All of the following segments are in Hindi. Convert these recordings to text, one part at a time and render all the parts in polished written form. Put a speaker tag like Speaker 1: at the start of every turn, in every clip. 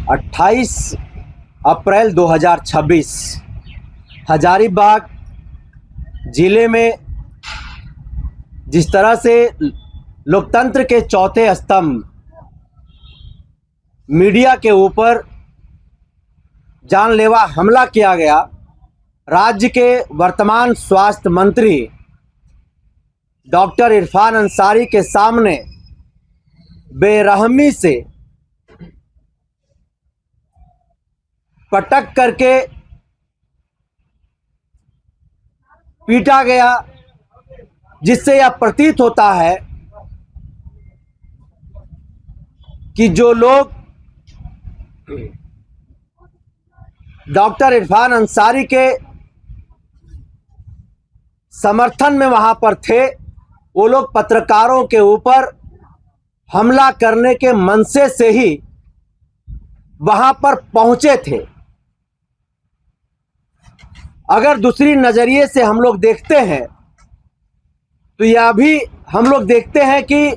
Speaker 1: 28 अप्रैल 2026 हजारीबाग जिले में जिस तरह से लोकतंत्र के चौथे स्तंभ मीडिया के ऊपर जानलेवा हमला किया गया, राज्य के वर्तमान स्वास्थ्य मंत्री डॉक्टर इरफान अंसारी के सामने बेरहमी से पटक करके पीटा गया, जिससे यह प्रतीत होता है कि जो लोग डॉक्टर इरफान अंसारी के समर्थन में वहां पर थे, वो लोग पत्रकारों के ऊपर हमला करने के मनसे से ही वहां पर पहुंचे थे। अगर दूसरी नजरिए से हम लोग देखते हैं तो यह भी हम लोग देखते हैं कि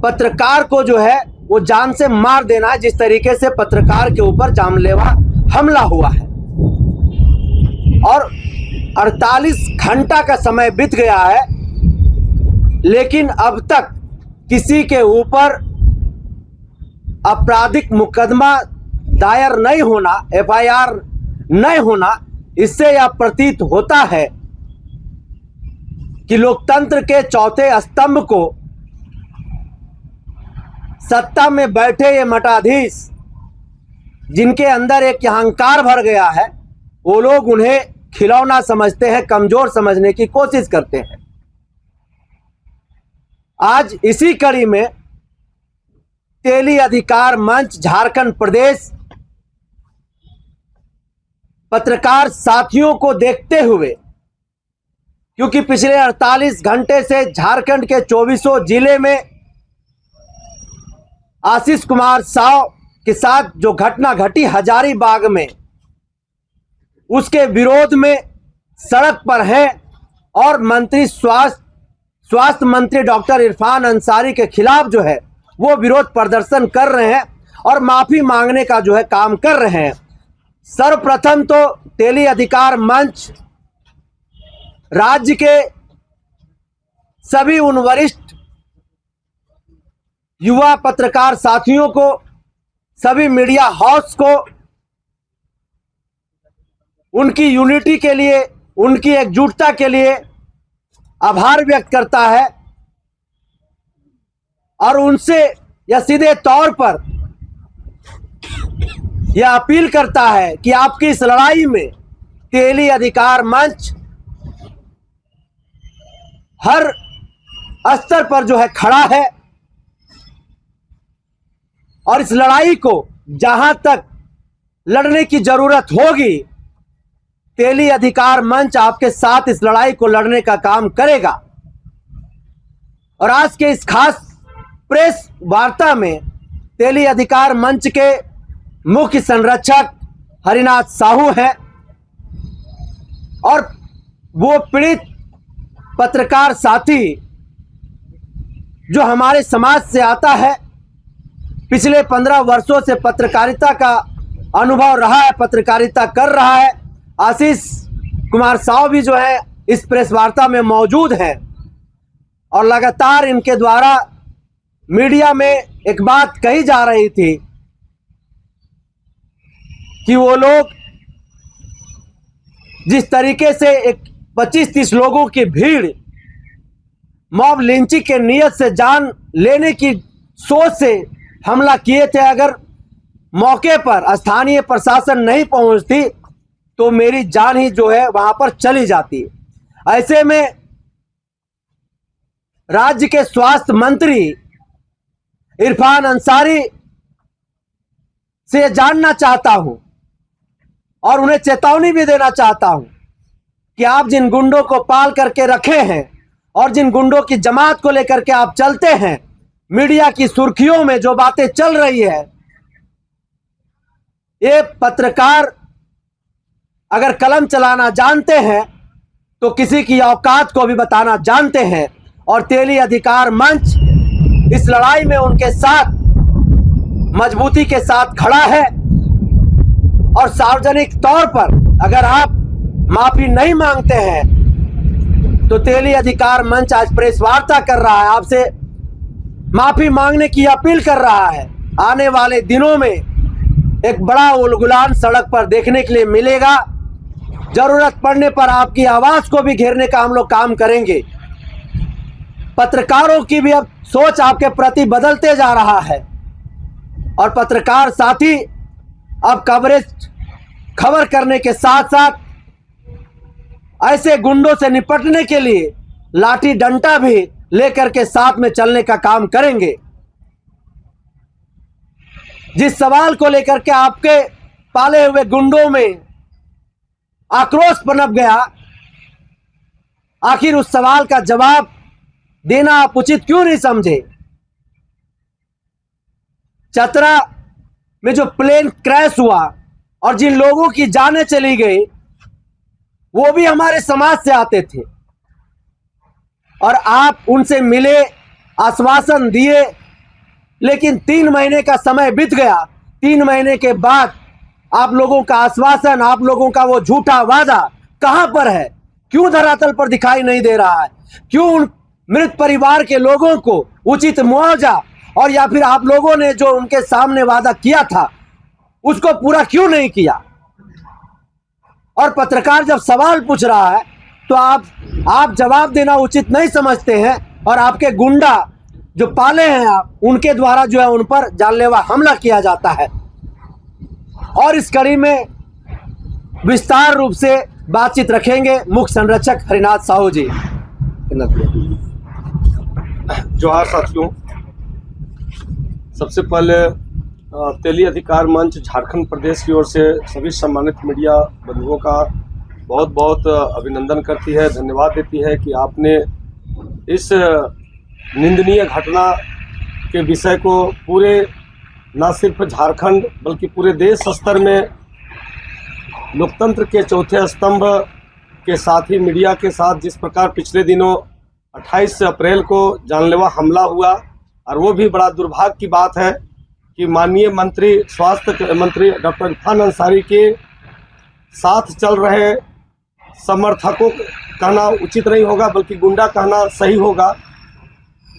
Speaker 1: पत्रकार को जो है वो जान से मार देना है, जिस तरीके से पत्रकार के ऊपर जानलेवा हमला हुआ है। और 48 घंटा का समय बीत गया है, लेकिन अब तक किसी के ऊपर आपराधिक मुकदमा दायर नहीं होना, एफआईआर नहीं होना, इससे यह प्रतीत होता है कि लोकतंत्र के चौथे स्तंभ को सत्ता में बैठे ये मठाधीश, जिनके अंदर एक अहंकार भर गया है, वो लोग उन्हें खिलौना समझते हैं, कमजोर समझने की कोशिश करते हैं। आज इसी कड़ी में तेली अधिकार मंच झारखंड प्रदेश पत्रकार साथियों को देखते हुए, क्योंकि पिछले 48 घंटे से झारखंड के 24 जिले में आशीष कुमार साव के साथ जो घटना घटी हजारीबाग में, उसके विरोध में सड़क पर है और मंत्री स्वास्थ्य मंत्री डॉक्टर इरफान अंसारी के खिलाफ जो है वो विरोध प्रदर्शन कर रहे हैं और माफी मांगने का जो है काम कर रहे हैं। सर्वप्रथम तो तेली अधिकार मंच राज्य के सभी उन वरिष्ठ युवा पत्रकार साथियों को, सभी मीडिया हाउस को उनकी यूनिटी के लिए, उनकी एकजुटता के लिए आभार व्यक्त करता है और उनसे यह सीधे तौर पर यह अपील करता है कि आपकी इस लड़ाई में तेली अधिकार मंच हर स्तर पर जो है खड़ा है और इस लड़ाई को जहां तक लड़ने की जरूरत होगी, तेली अधिकार मंच आपके साथ इस लड़ाई को लड़ने का काम करेगा। और आज के इस खास प्रेस वार्ता में तेली अधिकार मंच के मुख्य संरक्षक हरिनाथ साहू हैं और वो पीड़ित पत्रकार साथी जो हमारे समाज से आता है, पिछले 15 वर्षों से पत्रकारिता का अनुभव रहा है, पत्रकारिता कर रहा है। आशीष कुमार साव भी जो है इस प्रेस वार्ता में मौजूद हैं और लगातार इनके द्वारा मीडिया में एक बात कही जा रही थी कि वो लोग जिस तरीके से एक 25-30 लोगों की भीड़ मॉब लिंचिंग के नियत से जान लेने की सोच से हमला किए थे, अगर मौके पर स्थानीय प्रशासन नहीं पहुंचती तो मेरी जान ही जो है वहां पर चली जाती। ऐसे में राज्य के स्वास्थ्य मंत्री इरफान अंसारी से जानना चाहता हूं और उन्हें चेतावनी भी देना चाहता हूं कि आप जिन गुंडों को पाल करके रखे हैं और जिन गुंडों की जमात को लेकर के आप चलते हैं, मीडिया की सुर्खियों में जो बातें चल रही है, ये पत्रकार अगर कलम चलाना जानते हैं तो किसी की औकात को भी बताना जानते हैं। और तेली अधिकार मंच इस लड़ाई में उनके साथ मजबूती के साथ खड़ा है और सार्वजनिक तौर पर अगर आप माफी नहीं मांगते हैं तो तेली अधिकार मंच आज प्रेस वार्ता कर रहा है, आपसे माफी मांगने की अपील कर रहा है। आने वाले दिनों में एक बड़ा उलगुलान सड़क पर देखने के लिए मिलेगा। जरूरत पड़ने पर आपकी आवाज को भी घेरने का हम लोग काम करेंगे। पत्रकारों की भी अब सोच आपके प्रति बदलते जा रहा है और पत्रकार साथी अब खबर करने के साथ साथ ऐसे गुंडों से निपटने के लिए लाठी डंडा भी लेकर के साथ में चलने का काम करेंगे। जिस सवाल को लेकर के आपके पाले हुए गुंडों में आक्रोश पनप गया, आखिर उस सवाल का जवाब देना आप उचित क्यों नहीं समझे? चतरा में जो प्लेन क्रैश हुआ और जिन लोगों की जानें चली गई वो भी हमारे समाज से आते थे और आप उनसे मिले, आश्वासन दिए, लेकिन 3 महीने का समय बीत गया। 3 महीने के बाद आप लोगों का आश्वासन, आप लोगों का वो झूठा वादा कहां पर है? क्यों धरातल पर दिखाई नहीं दे रहा है? क्यों उन मृत परिवार के लोगों को उचित मुआवजा और या फिर आप लोगों ने जो उनके सामने वादा किया था उसको पूरा क्यों नहीं किया? और पत्रकार जब सवाल पूछ रहा है तो आप जवाब देना उचित नहीं समझते हैं और आपके गुंडा जो पाले हैं आप, उनके द्वारा जो है उन पर जानलेवा हमला किया जाता है। और इस कड़ी में विस्तार रूप से बातचीत रखेंगे मुख्य संरक्षक हरिनाथ साहू जी।
Speaker 2: जोहार साथियों, सबसे पहले तेली अधिकार मंच झारखंड प्रदेश की ओर से सभी सम्मानित मीडिया बंधुओं का बहुत बहुत अभिनंदन करती है, धन्यवाद देती है कि आपने इस निंदनीय घटना के विषय को पूरे न सिर्फ झारखंड बल्कि पूरे देश स्तर में लोकतंत्र के चौथे स्तंभ के साथ ही मीडिया के साथ जिस प्रकार पिछले दिनों 28 अप्रैल को जानलेवा हमला हुआ और वो भी बड़ा दुर्भाग्य की बात है कि माननीय मंत्री स्वास्थ्य मंत्री डॉक्टर इरफान अंसारी के साथ चल रहे समर्थकों कहना उचित नहीं होगा बल्कि गुंडा कहना सही होगा,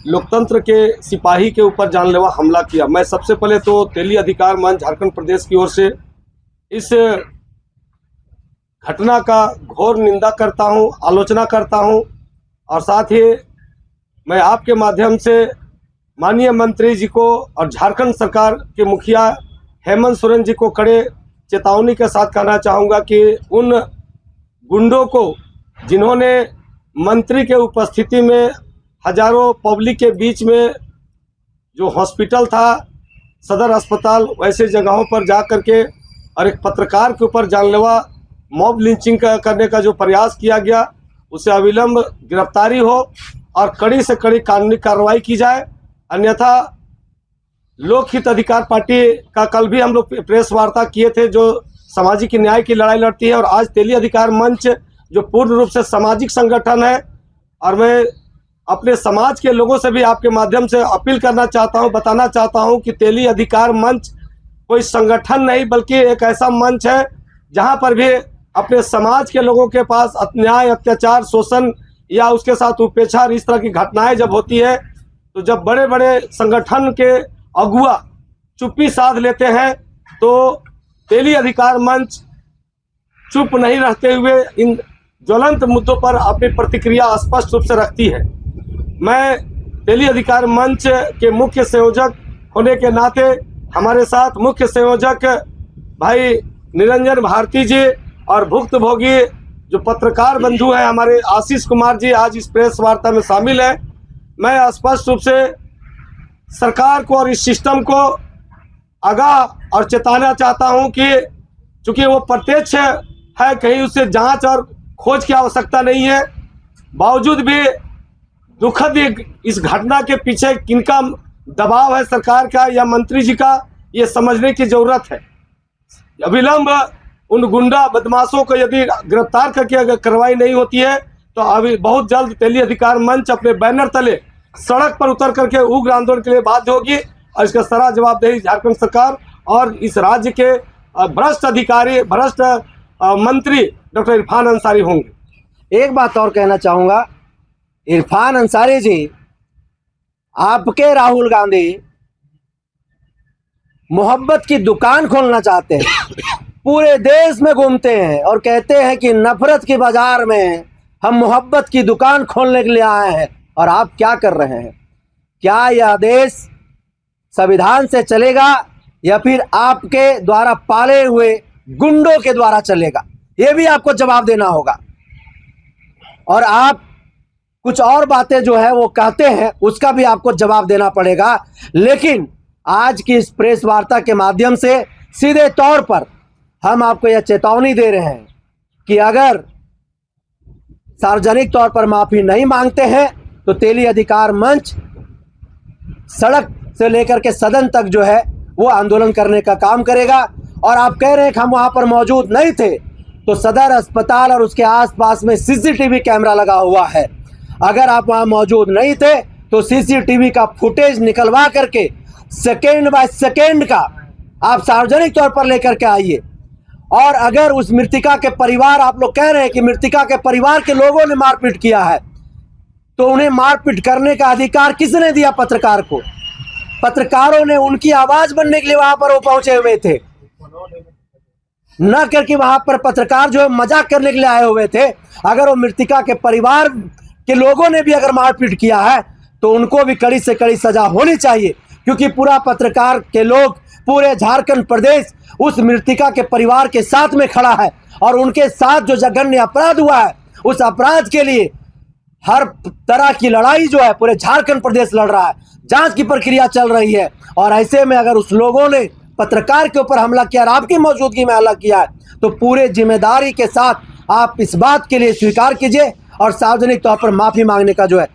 Speaker 2: लोकतंत्र के सिपाही के ऊपर जानलेवा हमला किया। मैं सबसे पहले तो तेली अधिकार मंच झारखंड प्रदेश की ओर से इस घटना का घोर निंदा करता हूं, आलोचना करता हूं और साथ ही मैं आपके माध्यम से माननीय मंत्री जी को और झारखंड सरकार के मुखिया हेमंत सोरेन जी को कड़े चेतावनी के साथ कहना चाहूँगा कि उन गुंडों को जिन्होंने मंत्री के उपस्थिति में हजारों पब्लिक के बीच में जो हॉस्पिटल था, सदर अस्पताल, वैसे जगहों पर जा कर के और एक पत्रकार के ऊपर जानलेवा मॉब लिंचिंग करने का जो प्रयास किया गया, उसे अविलंब गिरफ्तारी हो और कड़ी से कड़ी कानूनी कार्रवाई की जाए। अन्यथा लोकहित अधिकार पार्टी का कल भी हम लोग प्रेस वार्ता किए थे जो सामाजिक न्याय की लड़ाई लड़ती है और आज तेली अधिकार मंच जो पूर्ण रूप से सामाजिक संगठन है और मैं अपने समाज के लोगों से भी आपके माध्यम से अपील करना चाहता हूं, बताना चाहता हूं कि तेली अधिकार मंच कोई संगठन नहीं बल्कि एक ऐसा मंच है जहां पर भी अपने समाज के लोगों के पास अन्याय, अत्याचार, शोषण या उसके साथ उपेक्षा इस तरह की घटनाएं जब होती है तो जब बड़े बड़े संगठन के अगुआ चुप्पी साध लेते हैं तो तेली अधिकार मंच चुप नहीं रहते हुए इन ज्वलंत मुद्दों पर अपनी प्रतिक्रिया स्पष्ट रूप से रखती है। मैं तेली अधिकार मंच के मुख्य संयोजक होने के नाते हमारे साथ मुख्य संयोजक भाई निरंजन भारती जी और भुक्तभोगी जो पत्रकार बंधु हैं हमारे आशीष कुमार जी आज इस प्रेस वार्ता में शामिल है। मैं स्पष्ट रूप से सरकार को और इस सिस्टम को आगाह और चेताना चाहता हूं कि चूंकि वो प्रत्यक्ष है, कहीं उससे जांच और खोज की आवश्यकता नहीं है, बावजूद भी दुखद इस घटना के पीछे किनका दबाव है, सरकार का या मंत्री जी का, ये समझने की जरूरत है। अविलंब उन गुंडा बदमाशों को यदि गिरफ्तार करके अगर कार्रवाई नहीं होती है तो अभी बहुत जल्द तेली अधिकार मंच अपने बैनर तले सड़क पर उतर करके उग्र आंदोलन के लिए बाध्य होगी और इसका सारा जवाबदेही झारखंड सरकार और इस राज्य के भ्रष्ट अधिकारी, भ्रष्ट मंत्री डॉक्टर इरफान अंसारी होंगे।
Speaker 1: एक बात और कहना चाहूंगा, इरफान अंसारी जी, आपके राहुल गांधी मोहब्बत की दुकान खोलना चाहते हैं, पूरे देश में घूमते हैं और कहते हैं कि नफरत के बाजार में हम मोहब्बत की दुकान खोलने के लिए आए हैं। और आप क्या कर रहे हैं? क्या यह देश संविधान से चलेगा या फिर आपके द्वारा पाले हुए गुंडों के द्वारा चलेगा? यह भी आपको जवाब देना होगा। और आप कुछ और बातें जो है वो कहते हैं, उसका भी आपको जवाब देना पड़ेगा। लेकिन आज की इस प्रेस वार्ता के माध्यम से सीधे तौर पर हम आपको यह चेतावनी दे रहे हैं कि अगर सार्वजनिक तौर पर माफी नहीं मांगते हैं तो तेली अधिकार मंच सड़क से लेकर के सदन तक जो है वो आंदोलन करने का काम करेगा। और आप कह रहे हैं कि हम वहां पर मौजूद नहीं थे, तो सदर अस्पताल और उसके आसपास में सीसीटीवी कैमरा लगा हुआ है। अगर आप वहां मौजूद नहीं थे तो सीसीटीवी का फुटेज निकलवा करके सेकेंड बाय सेकेंड का आप सार्वजनिक तौर पर लेकर के आइए। और अगर उस मृतिका के परिवार, आप लोग कह रहे हैं कि मृतिका के परिवार के लोगों ने मारपीट किया है, तो उन्हें मारपीट करने का अधिकार किसने दिया? पत्रकार को। पत्रकारों ने उनकी आवाज बनने के लिए वहां पर वो पहुंचे हुए थे, न करके वहां पर पत्रकार जो है मजाक करने के लिए आए हुए थे। अगर वो मृतिका के परिवार के लोगों ने भी अगर मारपीट किया है तो उनको भी कड़ी से कड़ी सजा होनी चाहिए, क्योंकि पूरा पत्रकार के लोग, पूरे झारखंड प्रदेश उस मृतिका के परिवार के साथ में खड़ा है। और उनके साथ जो जघन्य अपराध हुआ है, उस अपराध के लिए हर तरह की लड़ाई जो है पूरे झारखंड प्रदेश लड़ रहा है। जांच की प्रक्रिया चल रही है। और ऐसे में अगर उस लोगों ने पत्रकार के ऊपर हमला किया और आपकी मौजूदगी में हमला किया है, तो पूरे जिम्मेदारी के साथ आप इस बात के लिए स्वीकार कीजिए और सार्वजनिक तौर पर माफी मांगने का जो है